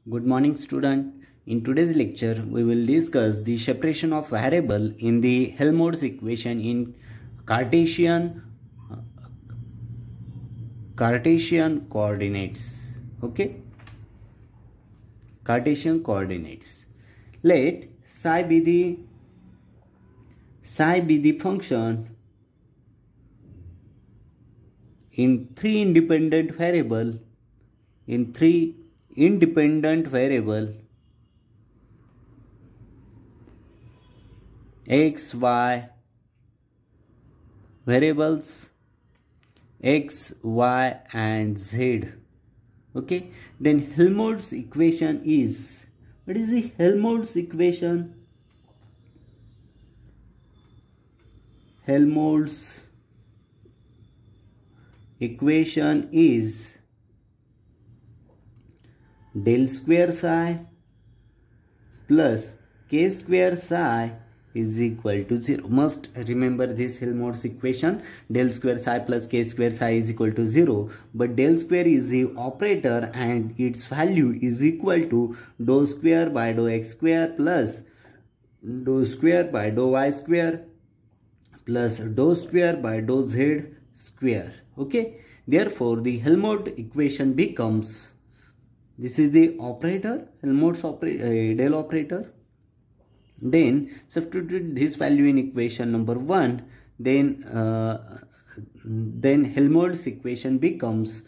Good morning, student. In today's lecture, we will discuss the separation of variable in the Helmholtz equation in Cartesian coordinates. Okay, Cartesian coordinates. Let psi be the function in three independent variable x, y variables x, y and z. Okay, then Helmholtz equation is, what is the Helmholtz equation? Helmholtz equation is del square psi plus k square psi is equal to 0. Must remember this Helmholtz equation. Del square psi plus k square psi is equal to 0. But del square is the operator and its value is equal to dou square by dou x square plus dou square by dou y square plus dou square by dou z square. Okay. Therefore, the Helmholtz equation becomes, this is the operator, Helmholtz del operator. Then substitute this value in equation number 1. Then Helmholtz equation becomes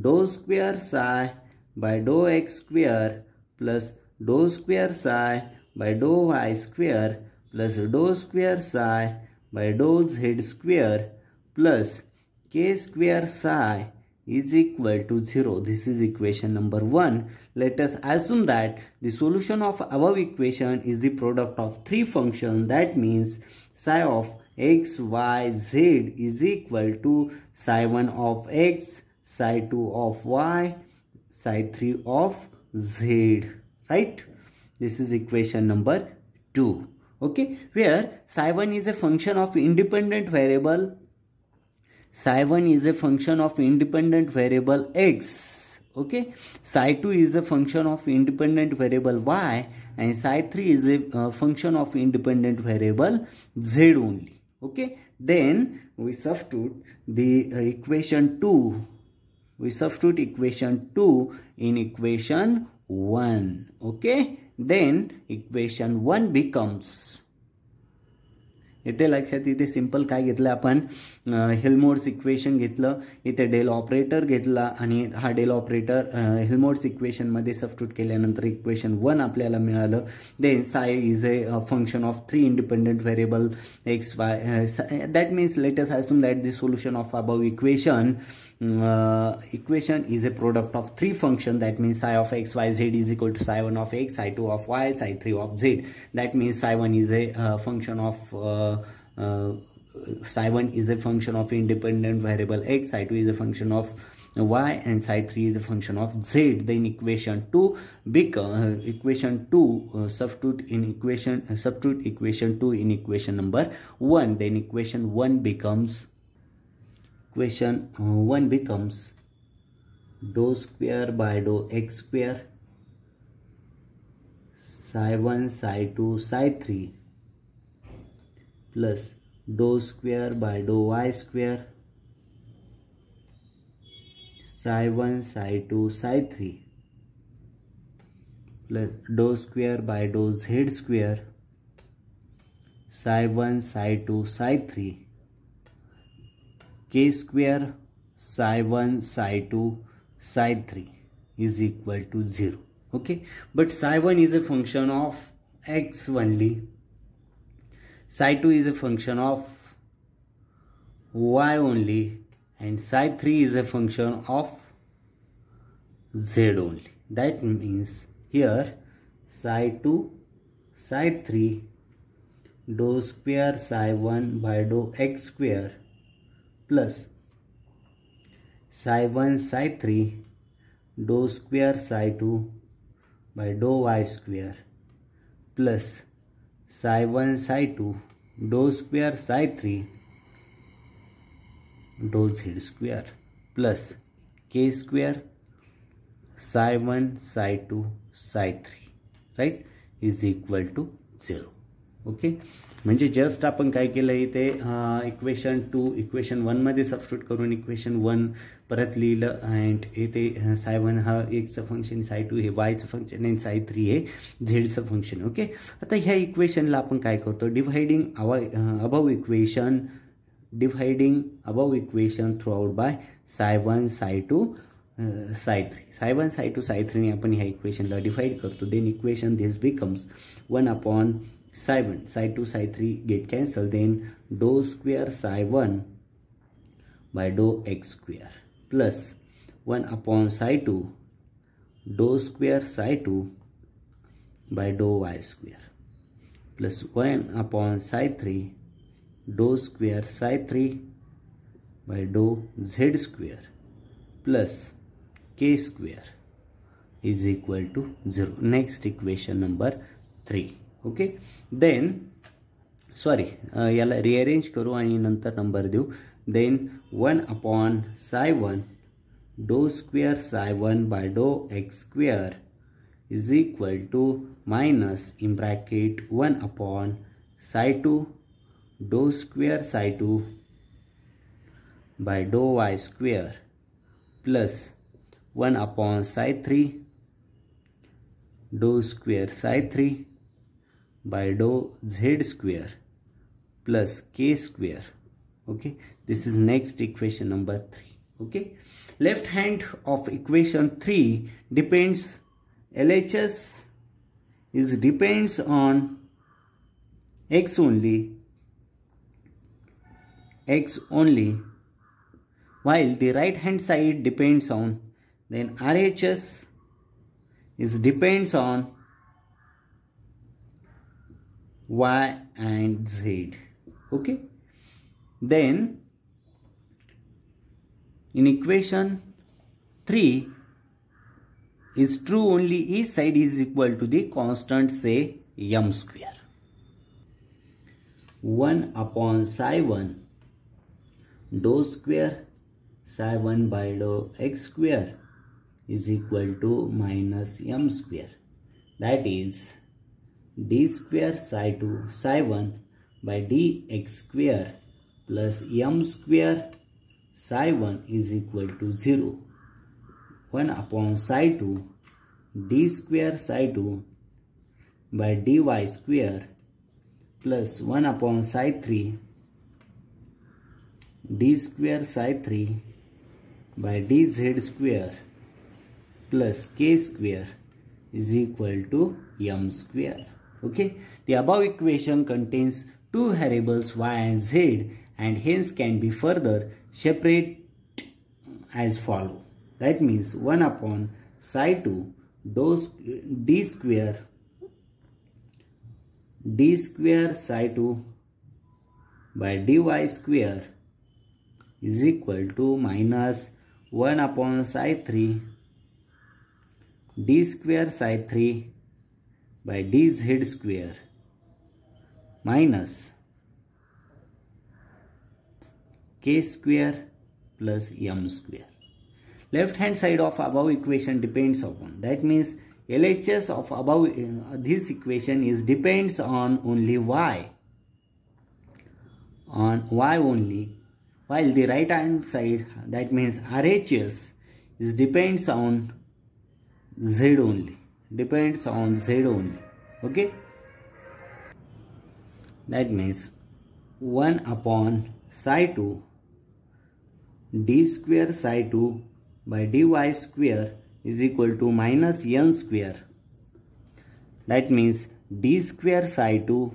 dou square psi by dou x square plus dou square psi by dou y square plus dou square psi by dou z square plus k square psi is equal to 0. This is equation number 1. Let us assume that the solution of above equation is the product of three functions. That means psi of x, y, z is equal to psi 1 of x, psi 2 of y, psi 3 of z. Right? This is equation number 2. Okay? Where psi 1 is a function of independent variable. Psi 1 is a function of independent variable x. Okay. Psi 2 is a function of independent variable y, and psi 3 is a function of independent variable z only. Okay. Then we substitute the equation 2. We substitute equation 2 in equation 1. Okay. Then equation 1 becomes, इथे लक्षात इथे simple काय घेतलं आपण, Helmholtz equation घेतलं, इथे del operator घेतला आणि हा डेल ऑपरेटर हेल्महोल्ट्ज इक्वेशन मध्ये सबस्टिट्यूट केल्यानंतर इक्वेशन 1 आपल्याला मिळालं. Then psi is a function of three independent variable X Y. That means let us assume that the solution of above equation is a product of three functions. That means psi of x, y, z is equal to psi 1 of x, psi 2 of y, psi 3 of z. That means psi 1 is a function of psi 1 is a function of independent variable x, psi 2 is a function of y, and psi 3 is a function of z. Then equation 2 become substitute equation 2 in equation number 1. Then equation 1 becomes dou square by dou x square psi 1 psi 2 psi 3 plus dou square by dou y square psi 1 psi 2 psi 3 plus dou square by dou z square psi 1 psi 2 psi 3 k square psi 1 psi 2 psi 3 is equal to 0. Okay, but psi 1 is a function of x only, psi 2 is a function of y only, and psi 3 is a function of z only. That means here psi 2 psi 3 dou square psi 1 by dou x square plus psi 1 psi 3 dou square psi 2 by dou y square plus psi 1 psi 2 dou square psi 3 dou z square plus k square psi 1 psi 2 psi 3 right is equal to 0. Okay, म्हणजे just आपण काय केलं इथे equation 2 equation 1 मध्ये substitute करून equation 1 परत लिहिलं and इथे साय 1 हा एक्सचं फंक्शन, साय 2 हे वायचं फंक्शन आणि साय 3 हे झेडचं फंक्शन. ओके, आता ह्या इक्वेशनला आपण काय करतो, dividing above equation through out by psi 1 psi 2 psi 3. Psi 1 psi 2 psi 3 ने आपण ह्या इक्वेशनला डिवाइड करतो. Then equation this becomes 1 upon psi 1 psi 2 psi 3 get cancelled, then dou square psi 1 by dou x square plus 1 upon psi 2 dou square psi 2 by dou y square plus 1 upon psi 3 dou square psi 3 by dou z square plus k square is equal to 0. Next equation number 3. Okay, then sorry याला rearrange करू आणि नंतर number देऊ. Then 1 upon psi 1 do square psi 1 by do X square is equal to minus in bracket 1 upon psi 2 do square psi 2 by do Y square plus 1 upon psi 3 do square psi 3 by dou z square plus k square. Okay, this is next equation number 3. Okay, left hand of equation 3 depends, LHS is depends on x only, while the right hand side depends on, then RHS is depends on y and z. Okay, then in equation 3 is true only each side is equal to the constant, say m square. 1 upon psi 1 dou square psi 1 by dou x square is equal to minus m square, that is d square psi 2 psi 1 by dx square plus m square psi 1 is equal to 0. 1 upon psi 2 d square psi 2 by dy square plus 1 upon psi 3 d square psi 3 by dz square plus k square is equal to m square. Okay, the above equation contains two variables y and z and hence can be further separated as follow. That means 1 upon psi 2 dou d square psi 2 by dy square is equal to minus 1 upon psi 3 d square psi 3 by dz square minus k square plus m square. Left hand side of above equation depends upon, that means LHS of above this equation is depends on only y, only, while the right hand side, that means RHS, is depends on z only, okay, that means 1 upon psi 2 d square psi 2 by dy square is equal to minus n square, that means d square psi 2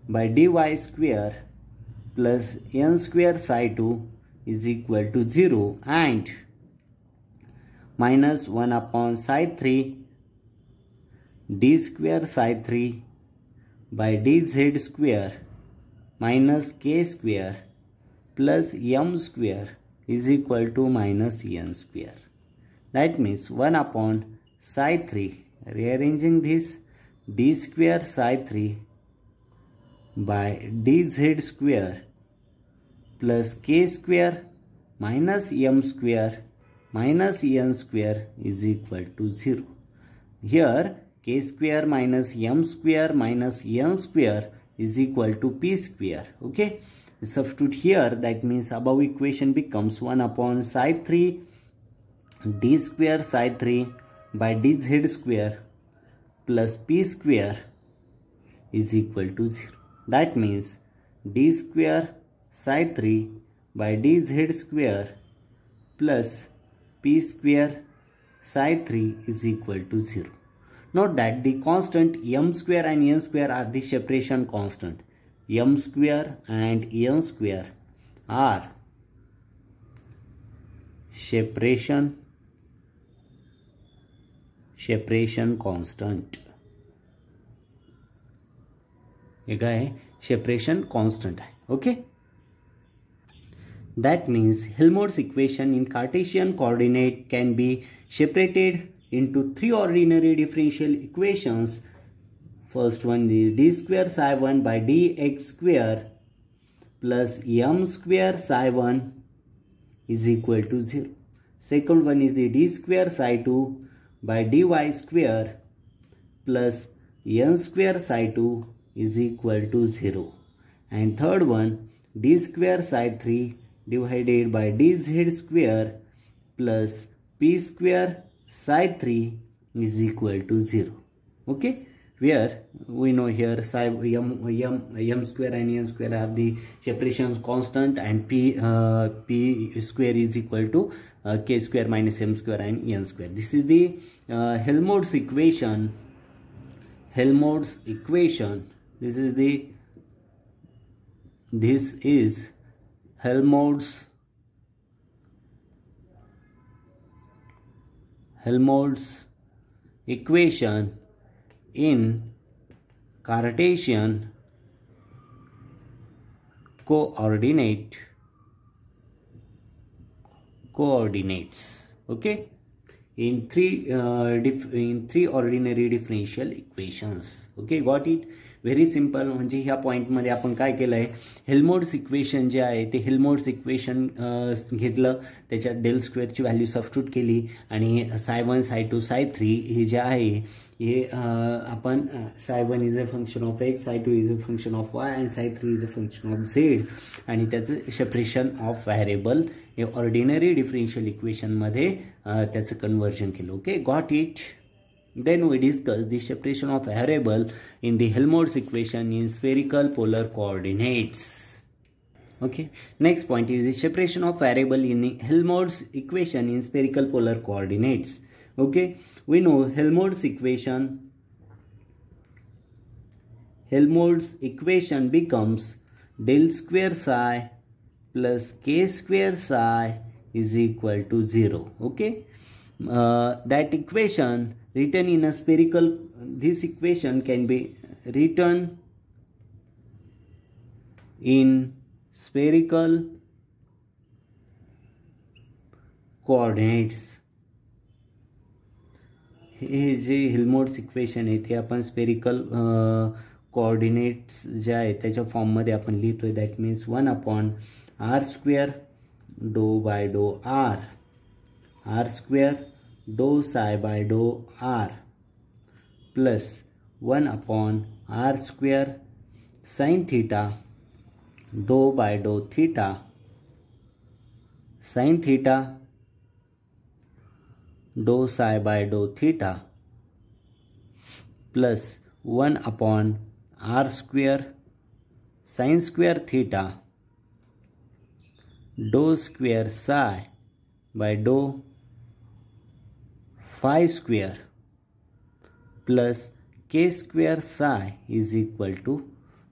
by dy square plus n square psi 2 is equal to 0, and minus 1 upon psi 3 d square psi 3 by dz square minus k square plus m square is equal to minus n square. That means 1 upon psi 3, rearranging this, d square psi 3 by dz square plus k square minus m square minus n square is equal to 0. Here k square minus m square minus n square is equal to p square. Okay, substitute here, that means above equation becomes 1 upon psi 3 d square psi 3 by dz square plus p square is equal to 0. That means d square psi 3 by dz square plus p square psi 3 is equal to 0. Note that the constant m square and n square are the separation constant. M square and n square are separation constant. ये क्या है? Separation constant है. Okay, that means Helmholtz equation in Cartesian coordinate can be separated into three ordinary differential equations. First one is d square psi 1 by dx square plus m square psi 1 is equal to 0. Second one is the d square psi 2 by dy square plus n square psi 2 is equal to 0. And third one, d square psi 3 divided by dz square plus p square psi 3 is equal to 0. Okay, where we know here psi m square and n square are the separation constant, and p square is equal to k square minus m square and n square. This is the Helmholtz equation. This is Helmholtz equation in Cartesian coordinates. Okay, in three ordinary differential equations. Okay, got it? Very simple. म्हणजे ह्या पॉईंटमध्ये आपण काय केलं आहे, Helmholtz equation जे आहे ते Helmholtz equation घेतलं, त्याच्यात डेल स्क्वेअरची व्हॅल्यू सबस्टिट्यूट केली आणि साय 1 साय 2 साय 3 हे जे आहे हे आपण psi 1 is a function of x, psi 2 is a function of y and psi 3 is a function of z, आणि त्याचं सेपरेशन ऑफ व्हॅरिएबल हे ऑर्डिनरी डिफरन्शियल इक्वेशनमध्ये त्याचं कन्व्हर्जन केलं. Okay, got it? Then we discuss the separation of variable in the Helmholtz equation in spherical polar coordinates. Okay, next point is the separation of variable in the Helmholtz equation in spherical polar coordinates. Okay, we know Helmholtz equation becomes del square psi plus k square psi is equal to 0. Okay, that equation written in a spherical, this equation can be written in spherical coordinates. हे जे Helmholtz equation आहे ते आपण spherical coordinates जे आहे त्याच्या फॉर्ममध्ये आपण लिहितोय. That means 1 upon R square do by do R square do psi by do R plus 1 upon R square sine theta do by do theta sine theta do psi by do theta plus 1 upon R square sine square theta do square psi by do phi square plus k square psi is equal to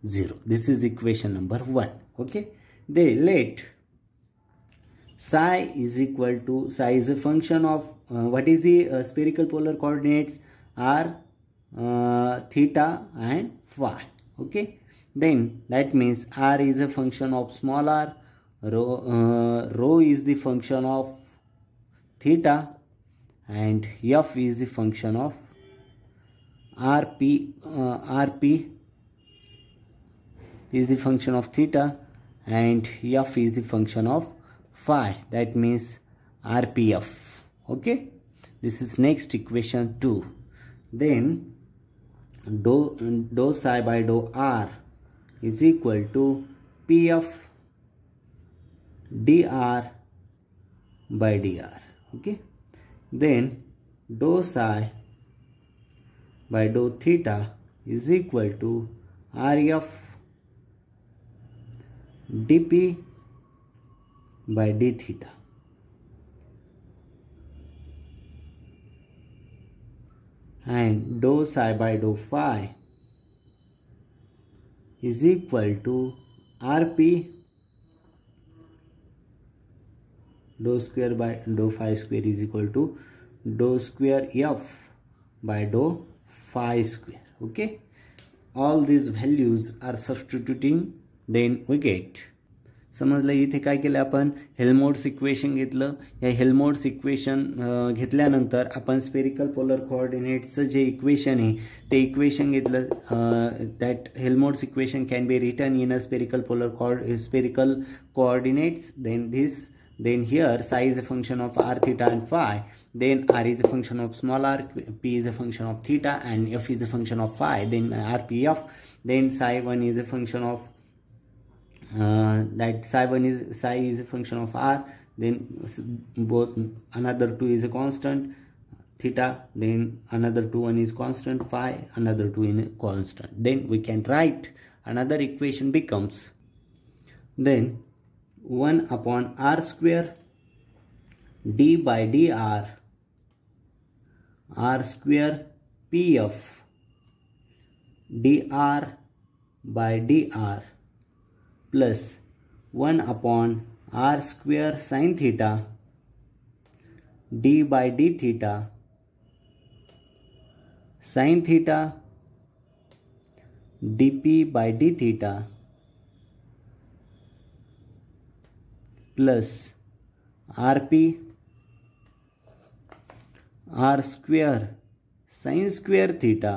0. This is equation number 1. Okay, then let psi is equal to, psi is a function of what is the spherical polar coordinates are theta and phi. Okay, then that means r is a function of small r, rho is the function of theta, and f is the function of rp is the function of theta, and f is the function of phi, that means rpf. Okay, this is next equation 2. Then dou psi by dou r is equal to P of dr by dr. Okay, then dou psi by dou theta is equal to r of dp by d theta. And dou psi by dou phi is equal to rp dou square by dou phi square is equal to dou square f by dou phi square. Okay, all these values are substituting, then we get. समजलं. इथे काय केलं आपण, Helmholtz equation घेतलं. या Helmholtz equation घेतल्यानंतर आपण spherical polar कोऑर्डिनेट्सचं जे इक्वेशन आहे ते इक्वेशन घेतलं. That Helmholtz equation can be written in a spherical coordinates. Then here psi is a function of r theta and phi, then r is a function of small r, p is a function of theta, and f is a function of phi, then rpf. Then psi 1 is a function of psi is a function of r, then both another 2 is a constant theta, then another 1 is constant phi, another 2 is constant. Then we can write another equation becomes then 1 upon r square d by dr r square p of dr by dr plus 1 upon r square sin theta d by d theta sin theta dp by d theta plus rp r square sin square theta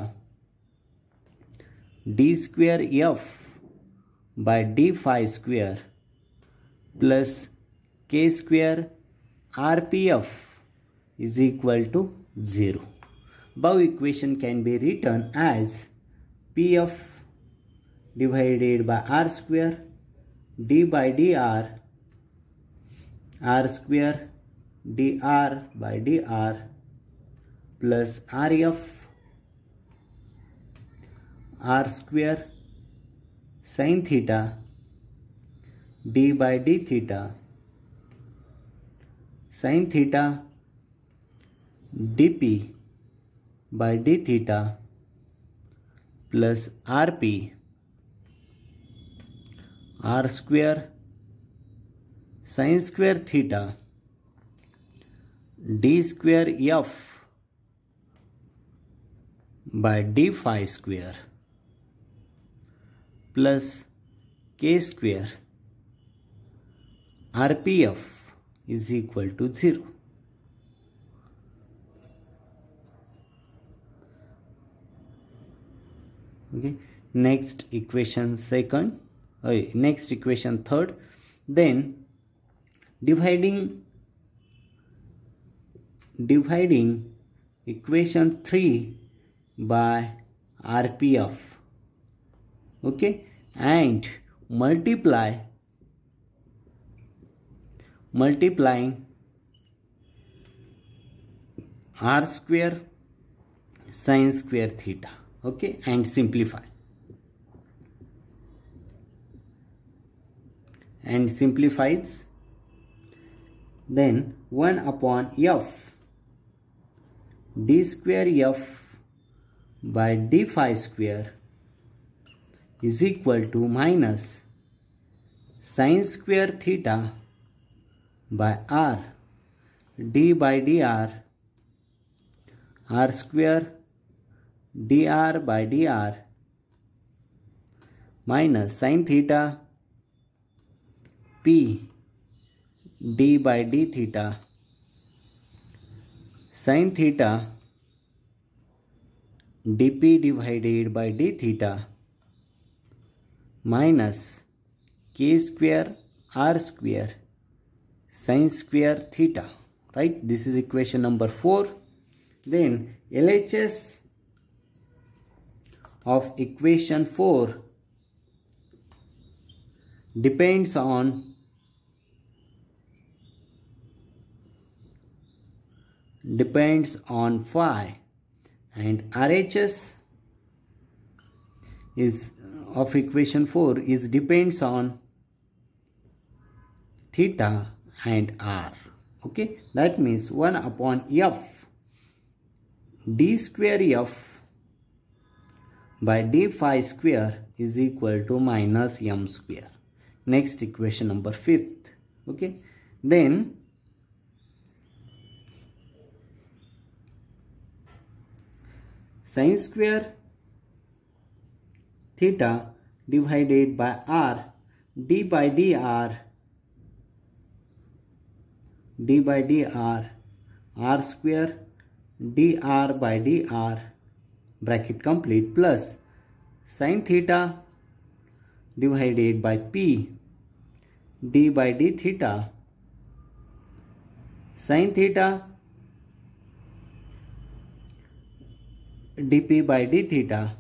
d square f by d phi square plus k square rpf is equal to 0. Above equation can be written as pf divided by r square d by dr r square dr by dr plus rf r square sin theta d by d theta sin theta dp by d theta plus rp r square sin square theta d square f by d phi square plus k square rpf is equal to 0. Okay, next equation second, next equation third. Then dividing equation 3 by rpf, okay, and multiplying r square sin square theta, okay, and simplifies. Then 1 upon f d square f by d phi square is equal to minus sin square theta by r d by dr r square dr by dr minus sin theta p d by d theta sin theta dp divided by d theta minus k square r square sin square theta. right? This is equation number 4. Then LHS of equation 4 depends on phi, and RHS is of equation 4 is depends on theta and r. Okay, that means 1 upon f d square f by d phi square is equal to minus m square. Next, equation number 5th. Okay, then sin square theta divided by r, d by dr, r square dr by dr, bracket complete, plus sin theta divided by p, d by d theta, sin theta dp by d theta,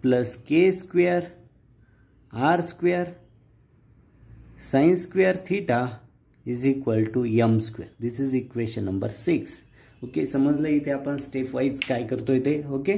plus k square r square sin square theta is equal to m square. This is equation number 6. Okay, समजलं इथे आपण step wise काय करतोय ते. Okay.